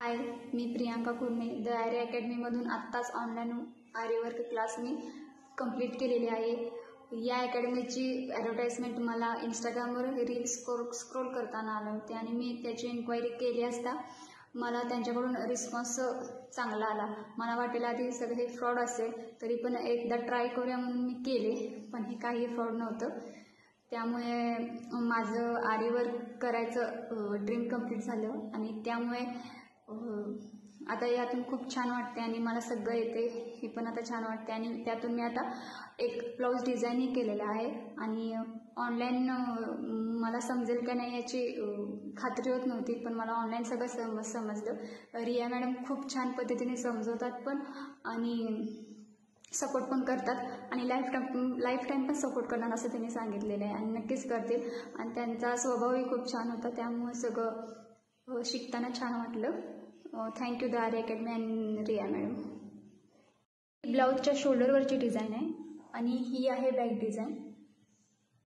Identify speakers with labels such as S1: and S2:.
S1: हाय, मी Priyanka कुर्मे the आर्य अकॅडमीमधून आत्ताच online आर्यवर्क class मी complete केलेली आहे। या अकॅडमीची ॲडव्हर्टाईजमेंट मला इंस्टाग्रामवर रील्स स्क्रोल करताना आले होते आणि मी त्याची इन्क्वायरी केली असता मला त्यांच्याकडून रिस्पॉन्स चांगला आला। मला वाटेल आधी सगळं हे फ्रॉड असेल, तरी पण एकदा ट्राय करूया म्हणून मी केले, पण हे काही फ्रॉड नव्हतं। त्यामुळे माझं आर्यवर्क करायचं ड्रीम कंप्लीट झालं आणि त्यामुळे आता यातून खूप छान वाटते आणि मला सगळं येते, हे पण आता छान वाटते। आणि त्यातून मी आता एक ब्लाऊज डिझाईनही केलेला आहे आणि ऑनलाईन मला समजेल का नाही याची खात्री होत नव्हती, पण मला ऑनलाईन सगळं समजलं। रिया मॅडम खूप छान पद्धतीने समजवतात पण आणि सपोर्ट पण करतात आणि लाईफ टाईम पण सपोर्ट करणार असं त्यांनी सांगितलेलं आहे आणि नक्कीच करतील। आणि त्यांचा स्वभावही खूप छान होता, त्यामुळे सगळं शिकताना छान वाटलं। Thank you the Arya academy and Riya madam. ब्लाऊजच्या शोल्डरवरची डिझाईन आहे आणि ही आहे बॅक डिझाईन।